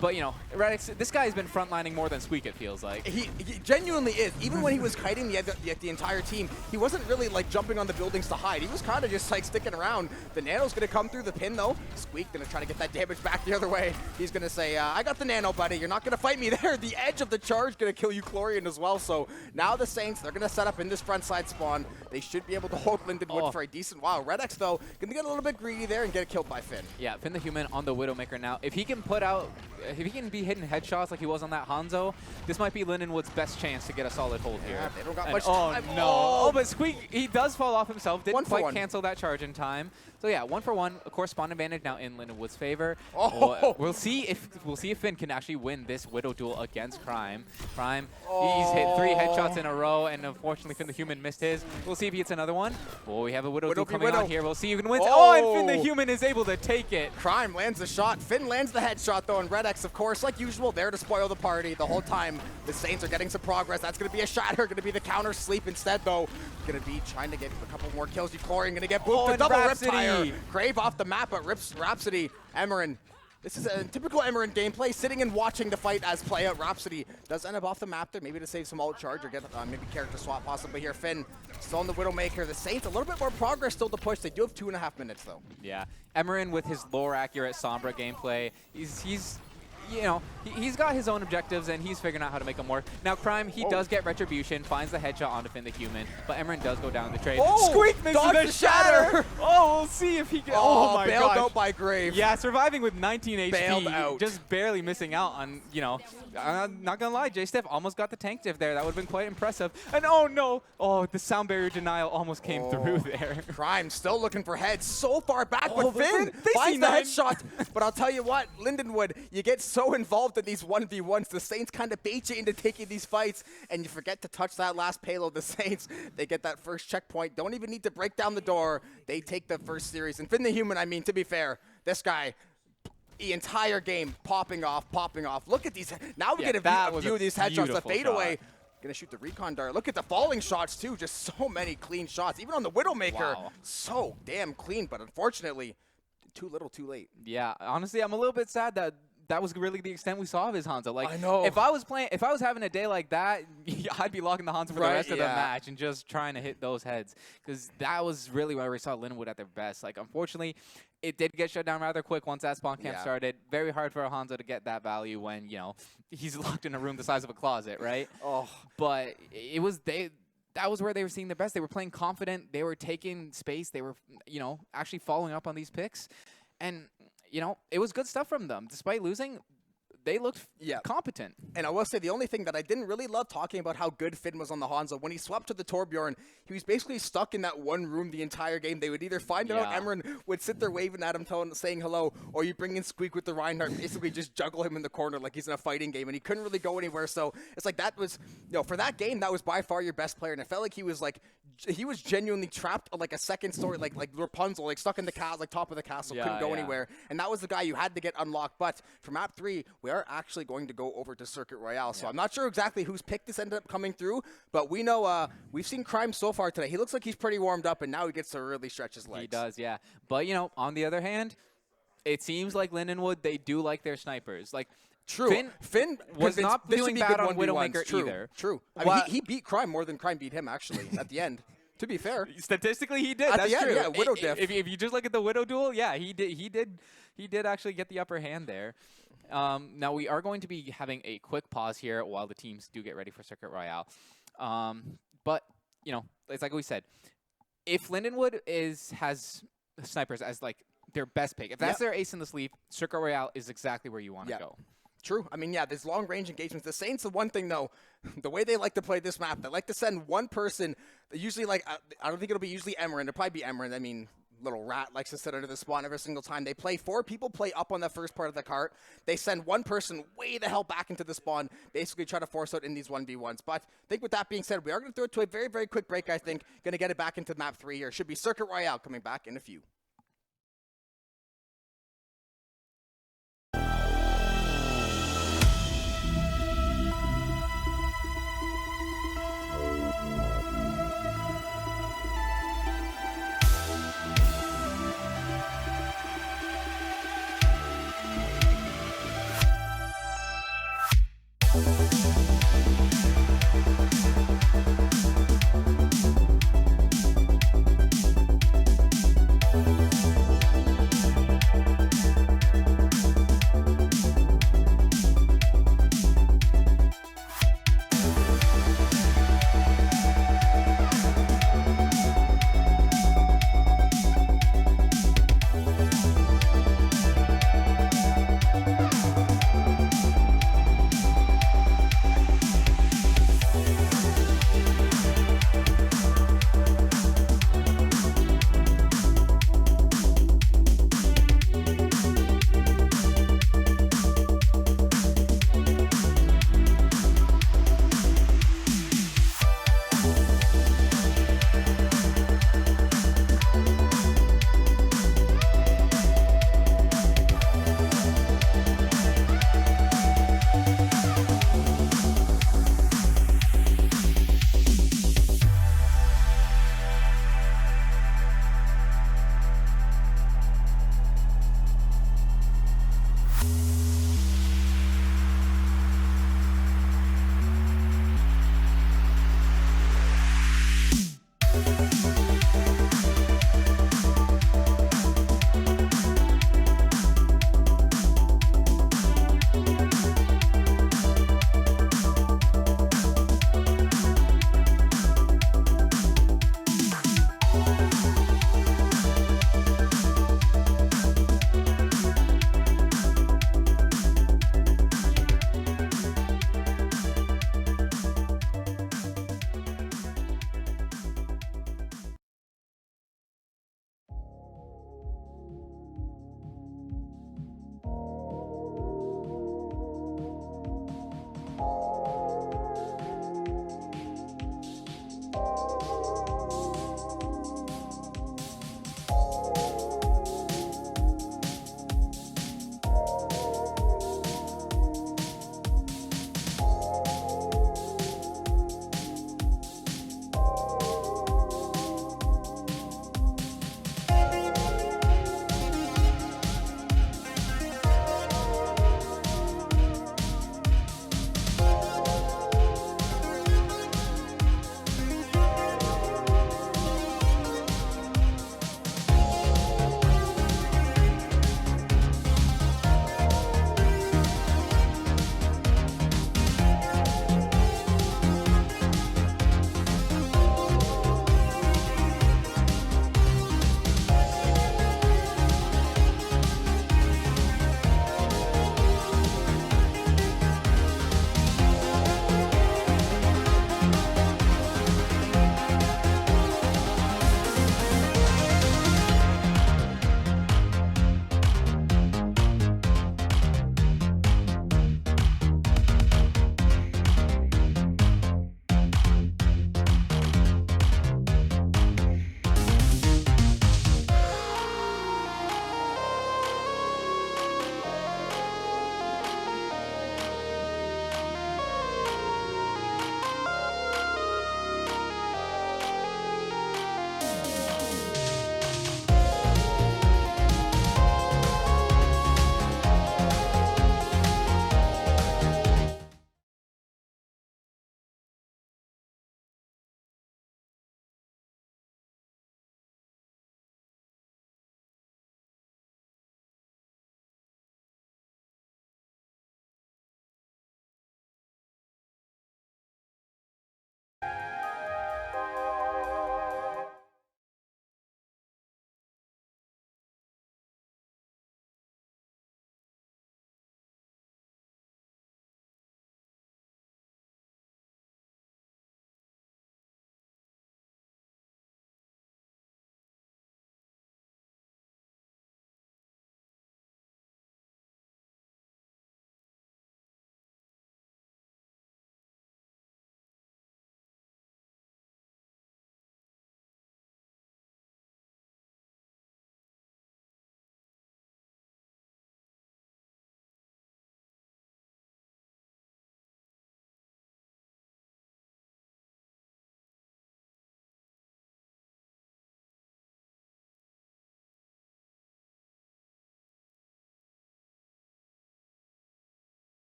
But, you know, Radix, this guy's been frontlining more than Squeak, it feels like. He genuinely is. Even when he was kiting the entire team, he wasn't really like jumping on the buildings to hide. He was kind of just like sticking around. The Nano's going to come through the pin though. Squeak going to try to get that damage back the other way. He's going to say, I got the Nano, buddy. You're not going to fight me there. The edge of the charge going to kill you, Chlorian, as well. So now the Saints, they're going to set up in this front side spawn. They should be able to hold Lindenwood for a decent while. Red X, though, going to get a little bit greedy there and get killed by Finn. Yeah, Finn the Human on the Widowmaker now. If he can put out, if he can be hitting headshots like he was on that Hanzo, this might be Lindenwood's best chance to get a solid hold here. Yeah, they don't got And much time. No. Oh, but Squeak, he does fall off himself. Didn't quite 1-for-1. cancel that charge in time. So yeah, 1-for-1. Of course, spawn advantage now in Lindenwood's favor. Oh. We'll see if Finn can actually win this Widow duel against Crime. Crime, he's hit 3 headshots in a row, and unfortunately Finn the Human missed his. We'll see if he hits another one. Oh, we have a Widow duel coming on here. We'll see who can win. Oh, and Finn the Human is able to take it. Crime lands the shot. Finn lands the headshot, though, and Red X, of course, like usual, there to spoil the party the whole time. The Saints are getting some progress. That's going to be a shatter. Going to be the counter sleep instead, though. Going to be trying to get a couple more kills. Chlorian going to get booped. The double Riptire. Crave off the map, but rips Rhapsody. Emerin. This is a typical Emerin gameplay, sitting and watching the fight as play out. Rhapsody does end up off the map there, maybe to save some ult charge or get maybe character swap possibly here. Finn still on the Widowmaker. The Saints, a little bit more progress still to push. They do have 2.5 minutes, though. Yeah, Emerin with his lore accurate Sombra gameplay, he's you know, he's got his own objectives and he's figuring out how to make them work. Now, Crime, he does get Retribution, finds the headshot onto Finn the Human, but Emerin does go down the trade. Oh, Squeak misses dodge the shatter! Oh, we'll see if he can. Oh my bailed gosh. out by Grave. Yeah, surviving with 19 HP, Bailed out. just barely missing out on, you know, I'm not gonna lie, J-Stiff almost got the tank diff there. That would have been quite impressive. And oh no, oh, the sound barrier denial almost came through there. Crime still looking for heads, so far back, Oh, but Finn they finds see the 9. headshot. But I'll tell you what, Lindenwood, you get so involved in these 1v1s. The Saints kind of bait you into taking these fights, and you forget to touch that last payload. The Saints, they get that first checkpoint. Don't even need to break down the door. They take the first series. And Finn the Human, I mean, to be fair, this guy, the entire game popping off. Look at these. Now we get a view of these headshots. The fadeaway. Gonna shoot the recon dart. Look at the falling shots too. Just so many clean shots. Even on the Widowmaker, so damn clean. But unfortunately, too little, too late. Yeah, honestly, I'm a little bit sad that that was really the extent we saw of his Hanzo. Like, I know. if I was having a day like that, I'd be locking the Hanzo for the rest of the match and just trying to hit those heads, because that was really where we saw Lindenwood at their best. Like, unfortunately, it did get shut down rather quick once that spawn camp started. Very hard for a Hanzo to get that value when, you know, he's locked in a room the size of a closet, right? But it was that was where they were seeing their best. They were playing confident. They were taking space. They were, you know, actually following up on these picks. And, you know, it was good stuff from them. Despite losing, they looked competent. And I will say, the only thing that I didn't really love talking about how good Finn was on the Hanzo, when he swapped to the Torbjorn, he was basically stuck in that one room the entire game. They would either find out Emerin would sit there waving at him, saying hello, or you bring in Squeak with the Reinhardt, basically just juggle him in the corner like he's in a fighting game, and he couldn't really go anywhere. So it's like that was, you know, for that game, that was by far your best player, and it felt like he was genuinely trapped like a second story, like Rapunzel, like stuck in the castle, like top of the castle, couldn't go anywhere. And that was the guy you had to get unlocked. But for map 3, we are actually going to go over to Circuit Royale. So I'm not sure exactly whose pick this ended up coming through, but we know we've seen Crime so far today. He looks like he's pretty warmed up, and now he gets to really stretch his legs. He does, yeah. But, you know, on the other hand, it seems like Lindenwood, they do like their snipers. Like, True. Finn was not doing bad on Widowmaker either. True. I mean, he beat Crime more than Crime beat him, actually, at the end. To be fair, statistically, he did. That's true. Yeah, Widow diff. If you just look at the Widow duel, yeah, he did actually get the upper hand there. Now we are going to be having a quick pause here while the teams do get ready for Circuit Royale. But you know, it's like we said, if Lindenwood has snipers as like their best pick, if that's their ace in the sleeve, Circuit Royale is exactly where you want to go. True. I mean, yeah, there's long-range engagements. The Saints, the one thing, though, the way they like to play this map, they like to send one person, usually, like, I don't think it'll be usually Emerin. It'll probably be Emerin. I mean, little rat likes to sit under the spawn every single time. They play 4 people, play up on the first part of the cart. They send one person way the hell back into the spawn, basically try to force out in these 1v1s. But I think with that being said, we are going to throw it to a very, very quick break, I think. Going to get it back into map 3 here. Should be Circuit Royale coming back in a few.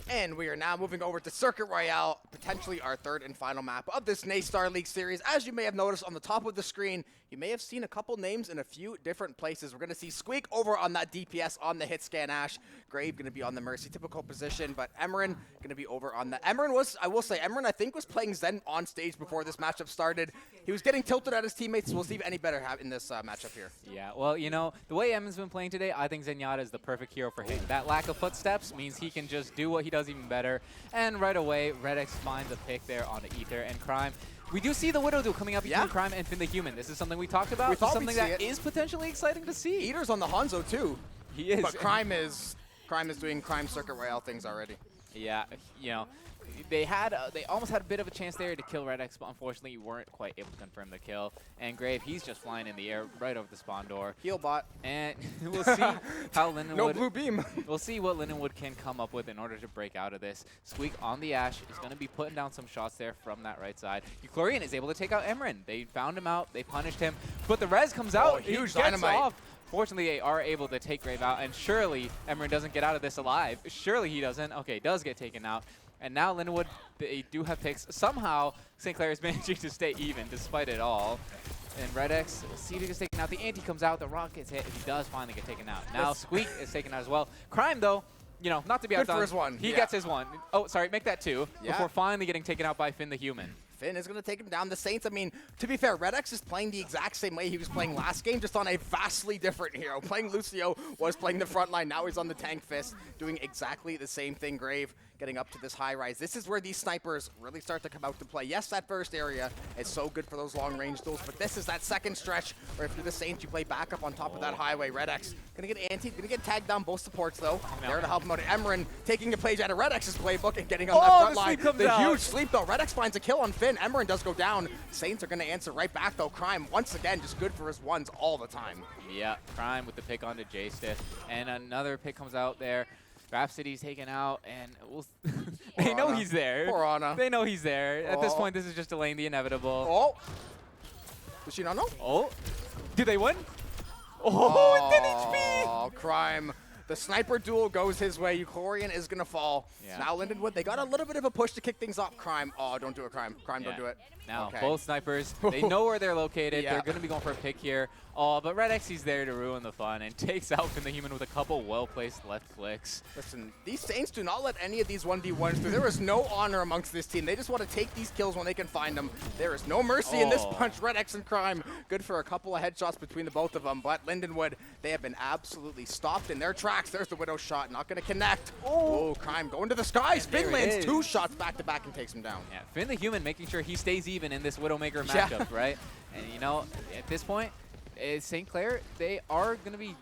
And we are now moving over to Circuit Royale, potentially our third and final map of this NACE Starleague series. As you may have noticed on the top of the screen, you may have seen a couple names in a few different places. We're going to see Squeak over on that DPS on the hit scan Ash. Grave going to be on the Mercy, typical position, but Emran going to be over on the... Emran was, I will say, Emran I think was playing Zen on stage before this matchup started. He was getting tilted at his teammates, so we'll see if any better have in this matchup here. Yeah, well, you know, the way Emran's been playing today, I think Zenyatta is the perfect hero for him. That lack of footsteps means he can just do what he does even better. And right away, Redx finds a pick there on the Ether and Crime. We do see the Widow duel coming up between Crime and Finn the Human. This is something we talked about. This is something that is potentially exciting to see. Eater's on the Hanzo too. He is. But Crime is doing Crime Circuit Royale things already. Yeah, you know, they almost had a bit of a chance there to kill Redx, but unfortunately weren't quite able to confirm the kill. And Grave, he's just flying in the air right over the spawn door. Heal bot. And we'll see how Lindenwood... No blue beam. We'll see what Lindenwood can come up with in order to break out of this. Squeak on the Ash is going to be putting down some shots there from that right side. Euchlorian is able to take out Emran. They found him out. They punished him. But the res comes out. Huge dynamite. Off. Fortunately, they are able to take Grave out, and surely Emran doesn't get out of this alive. Surely he doesn't. Okay, does get taken out. And now Lindenwood, they do have picks. Somehow, St. Clair is managing to stay even despite it all. And Redx, CD gets taken out. The anti comes out. The rock gets hit. He does finally get taken out. Now Squeak is taken out as well. Crime, though, you know, not to be outdone. Good for his one. He gets his one. Oh, sorry, make that two before finally getting taken out by Finn the Human. Finn is going to take him down. The Saints, I mean, to be fair, Redx is playing the exact same way he was playing last game, just on a vastly different hero. Playing Lucio, was playing the front line. Now he's on the tank fist, doing exactly the same thing. Grave getting up to this high rise. This is where these snipers really start to come out to play. Yes, that first area is so good for those long range duels, but this is that second stretch where if you're the Saints, you play back up on top of that highway. Redx going to get anti, going to get tagged down both supports though. There to help him out. Emran taking a page out of Redx's playbook and getting on that front line. The huge sleep though. Redx finds a kill on Finn. Emran does go down. Saints are going to answer right back though. Crime once again just good for his ones all the time. Yeah, Crime with the pick onto J-Stiff, and another pick comes out there. Rhapsody's taken out, and they know he's there. Poor Ana. They know he's there. At this point, this is just delaying the inevitable. Oh. Does she not know? Oh. Did they win? Oh, 10 HP! Oh, Crime. The sniper duel goes his way. Euchlorian is going to fall. Yeah. Now Lindenwood, they got a little bit of a push to kick things off. Crime. Oh, don't do it, Crime. Crime, don't do it. Now, both snipers, they know where they're located. They're going to be going for a pick here. Oh, but Redx, he's there to ruin the fun and takes out Finn the Human with a couple well-placed left clicks. Listen, these Saints do not let any of these 1v1s through. There is no honor amongst this team. They just want to take these kills when they can find them. There is no mercy in this punch. Redx and Crime, good for a couple of headshots between the both of them. But Lindenwood, they have been absolutely stopped in their tracks. There's the Widow shot, not going to connect. Oh, Crime going to the skies. Finn lands 2 shots back-to-back and takes him down. Yeah, Finn the Human making sure he stays even in this Widowmaker matchup, right? And, you know, at this point, St. Clair, they are going to be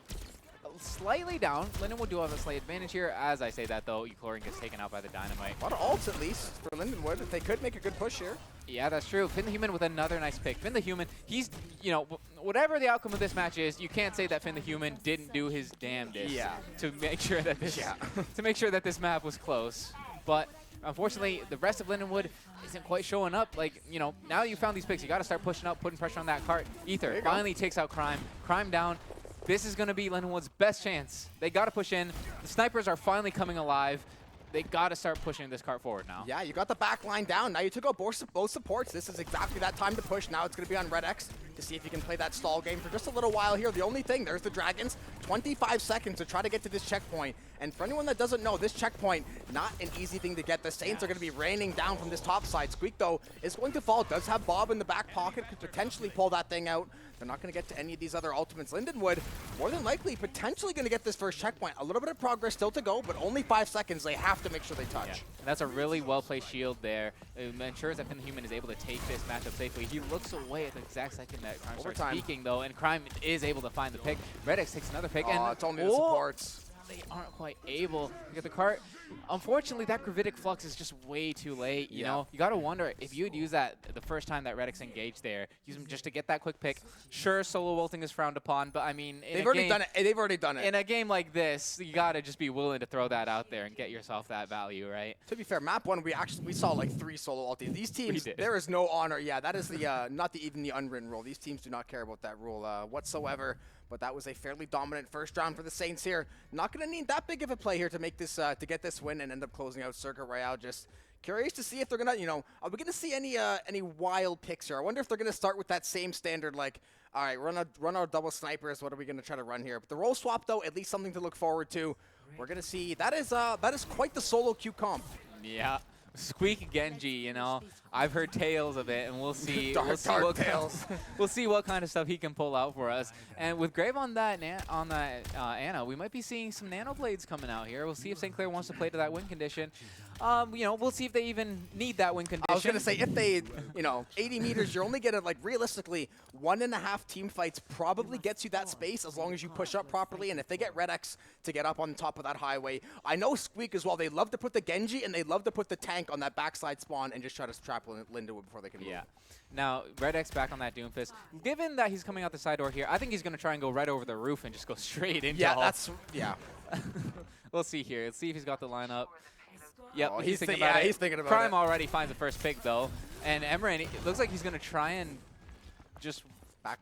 slightly down. Lindenwood do have a slight advantage here. As I say that, though, Euchlorian gets taken out by the Dynamite. A lot of ults, at least, for Lindenwood. They could make a good push here. Yeah, that's true. Finn the Human with another nice pick. Finn the Human, he's, you know, whatever the outcome of this match is, you can't say that Finn the Human didn't do his damnedest to make sure that this to make sure that this map was close. But unfortunately, the rest of Lindenwood isn't quite showing up. Like, you know, now you found these picks, you got to start pushing up, putting pressure on that cart. Ether finally takes out Crime. Crime down. This is going to be Lindenwood's best chance. They got to push in. The snipers are finally coming alive. They got to start pushing this cart forward now. Yeah, you got the back line down. Now you took out both supports. This is exactly that time to push. Now it's going to be on Redx to see if he can play that stall game for just a little while here. The only thing, there's the Dragons. 25 seconds to try to get to this checkpoint. And for anyone that doesn't know, this checkpoint, not an easy thing to get. The Saints are going to be raining down from this top side. Squeak, though, is going to fall. Does have Bob in the back pocket. Could potentially pull that thing out. They're not going to get to any of these other ultimates. Lindenwood, more than likely, potentially going to get this first checkpoint. A little bit of progress still to go, but only 5 seconds. They have to make sure they touch. Yeah. That's a really well-placed shield there. It ensures that Finn the Human is able to take this matchup safely. He looks away at the exact second that Crime starts speaking, though, and Crime is able to find the pick. Redx takes another pick. And it's only the supports. They aren't quite able to get the cart. Unfortunately, that gravitic flux is just way too late. You know, you got to wonder if you'd use that the first time that Redx engaged there, use him just to get that quick pick. Sure, solo ulting is frowned upon, but I mean, they've already done it. They've already done it. In a game like this, you got to just be willing to throw that out there and get yourself that value, right? To be fair, map 1, we saw like 3 solo ultis. These teams, there is no honor. Yeah, that is the not even the unwritten rule. These teams do not care about that rule whatsoever. but that was a fairly dominant first round for the Saints here. Not going to need that big of a play here to make this to get this win and end up closing out Circuit Royale. Just curious to see if they're going to, are we going to see any wild picks here? I wonder if they're going to start with that same standard, like, all right, run our double snipers. What are we going to try to run here? But the role swap, though, at least something to look forward to. We're going to see that is quite the solo queue comp. Yeah. Squeak Genji, I've heard tales of it, and we'll see. Dark tales. We'll see what kind of stuff he can pull out for us. And with Grave on that Ana, we might be seeing some nano blades coming out here. We'll see if St. Clair wants to play to that win condition. We'll see if they even need that win condition. I was gonna say if they, 80 meters, you're only gonna realistically 1.5 team fights probably gets you that space as long as you push up properly. And if they get Red X to get up on top of that highway, I know Squeak as well. They love to put the Genji and they love to put the tank on that backside spawn and just try to trap Lindenwood before they can move. Yeah. Now, Red X back on that Doomfist. Given that he's coming out the side door here, I think he's going to try and go right over the roof and just go straight into Yeah. We'll see here. Let's see if he's got the lineup. Yep, Oh, he's thinking about it. He's thinking about Prime it. already finds the first pick, though. And Emran, it looks like he's going to try and just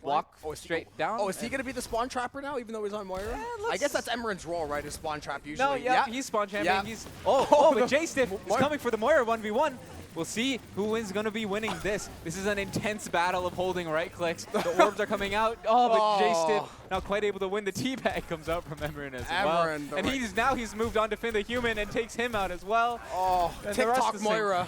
walk straight down. Oh, is he going to be the spawn trapper now, even though he's on Moira? I guess that's Emran's role, right, is spawn trap usually. No, yeah, he's spawn champion. Yeah. He's but J-Stiff is coming for the Moira 1v1. We'll see who is going to be winning this. This is an intense battle of holding right clicks. The orbs are coming out. But J-Stiff not quite able to win. The teabag comes out from Emran as well. And he's moved on to Finn the Human and takes him out as well. Oh, and TikTok Moira.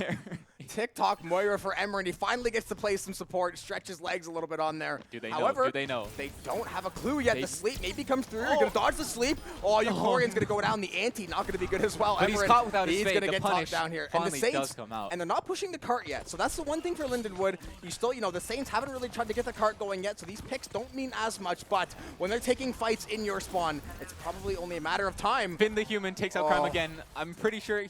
TikTok Moira for Emran. He finally gets to play some support, stretch his legs a little bit on there. Do they However, know? Do they know? They don't have a clue yet. The sleep maybe comes through. You're going to dodge the sleep. Oh, Euphorian's going to go down. The ante not going to be good as well. But Emran, he's caught without his fate. He's going to get talked down here. And the Saints, does come out. and they're not pushing the cart yet. So that's the one thing for Lindenwood. You still, the Saints haven't really tried to get the cart going yet. So these picks don't mean as much. But when they're taking fights in your spawn, it's probably only a matter of time. Finn the Human takes out Crime again. I'm pretty sure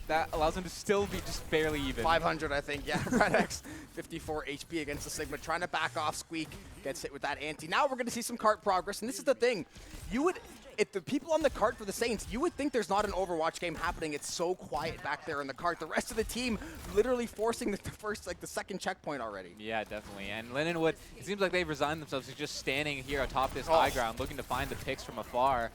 that allows him to still be just barely even. 500, I think. Yeah, Red X, 54 HP against the Sigma, trying to back off. Squeak gets hit with that ante. Now we're going to see some cart progress, and this is the thing. If the people on the cart for the Saints, you would think there's not an Overwatch game happening. It's so quiet back there in the cart. The rest of the team literally forcing the second checkpoint already. Yeah, definitely. And Lindenwood, it seems like they've resigned themselves to just standing here atop this high ground, looking to find the picks from afar.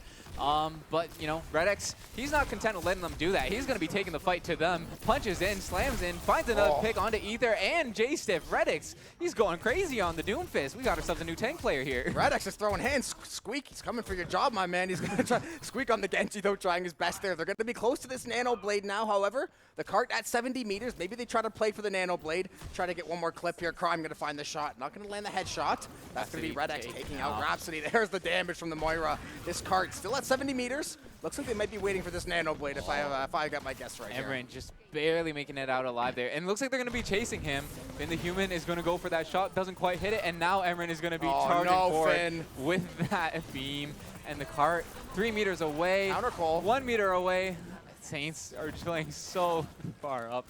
But, Red X, he's not content with letting them do that. He's going to be taking the fight to them. Punches in, slams in, finds another pick onto Ether and J-Stiff. Red X, he's going crazy on the Doomfist. We got ourselves a new tank player here. Red X is throwing hands. Squeak, he's coming for your job, my man. He's going to try. Squeak on the Genji, though, trying his best there. They're going to be close to this Nano Blade now, however. The cart at 70 meters. Maybe they try to play for the Nano Blade. Try to get one more clip here. Crime going to find the shot. Not going to land the headshot. That's going to be Red X taking out Rhapsody. There's the damage from the Moira. This cart still at 70 meters. Looks like they might be waiting for this Nano Blade if I got my guess right. Emran just barely making it out alive there. And it looks like they're going to be chasing him. Finn the Human is going to go for that shot. Doesn't quite hit it. And now Emran is going to be charging forward with that beam. And the cart 3 meters away. Counter call. 1 meter away. Saints are playing so far up.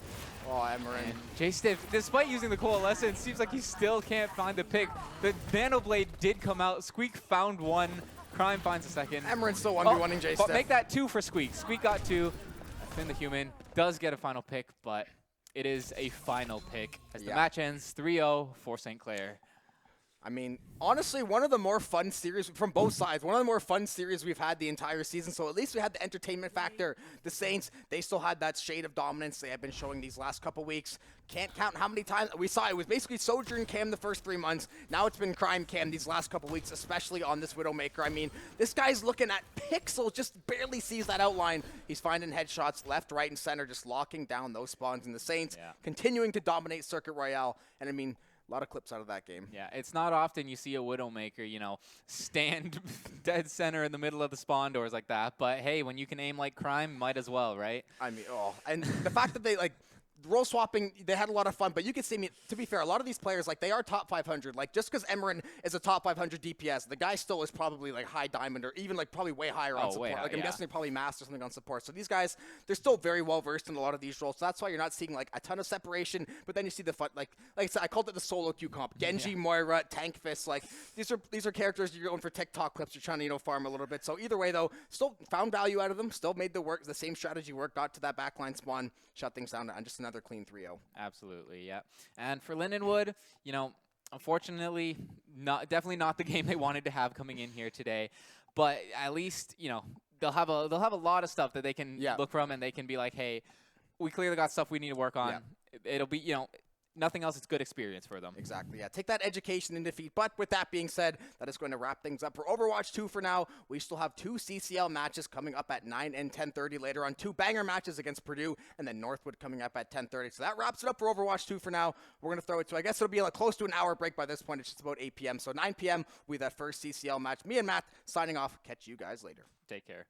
Oh, Emran. J-Stiff, despite using the Coalescence, seems like he still can't find the pick. The Nano Blade did come out. Squeak found one. Crime finds a second. Emran still 1v1ing J-Stiff. But make that 2 for Squeak. Squeak got 2. Finn the Human does get a final pick, but it is a final pick as the match ends 3-0 for St. Clair. I mean, honestly, one of the more fun series from both sides. One of the more fun series we've had the entire season. So at least we had the entertainment factor. The Saints, they still had that shade of dominance they have been showing these last couple weeks. Can't count how many times we saw it was basically Sojourn Cam the first 3 months. Now it's been Crime Cam these last couple weeks, especially on this Widowmaker. I mean, this guy's looking at pixels, just barely sees that outline. He's finding headshots left, right, and center, just locking down those spawns. And the Saints continuing to dominate Circuit Royale. And I mean, a lot of clips out of that game. Yeah, it's not often you see a Widowmaker, stand dead center in the middle of the spawn doors like that. But hey, when you can aim like Crime, might as well, right? I mean, and the fact that they role swapping, they had a lot of fun, but you can see, to be fair, a lot of these players, they are top 500. Just because Emran is a top 500 DPS, the guy still is probably high diamond or even probably way higher on support. I'm guessing they probably master something on support. So these guys, they're still very well versed in a lot of these roles. So that's why you're not seeing a ton of separation. But then you see the fun, like I said, I called it the solo queue comp. Genji, Moira, Tank Fist, these are characters you're going for TikTok clips. You're trying to farm a little bit. So either way though, still found value out of them. Still made the same strategy work. Got to that backline spawn, shut things down, and just another clean 3-0. Absolutely, yeah. And for Lindenwood, Unfortunately, definitely not the game they wanted to have coming in here today. But at least, you know, they'll have a lot of stuff that they can look from, and they can be like, hey, we clearly got stuff we need to work on. It'll be, you know, nothing else. It's good experience for them. Exactly, yeah. Take that education in defeat. But with that being said, that is going to wrap things up for Overwatch 2 for now. We still have 2 CCL matches coming up at 9 and 10:30 later on. 2 banger matches against Purdue and then Northwood coming up at 10:30. So that wraps it up for Overwatch 2 for now. We're going to throw it to, I guess it'll be like close to an hour break by this point. It's just about 8 p.m. So 9 p.m. will be that first CCL match. Me and Matt signing off. Catch you guys later. Take care.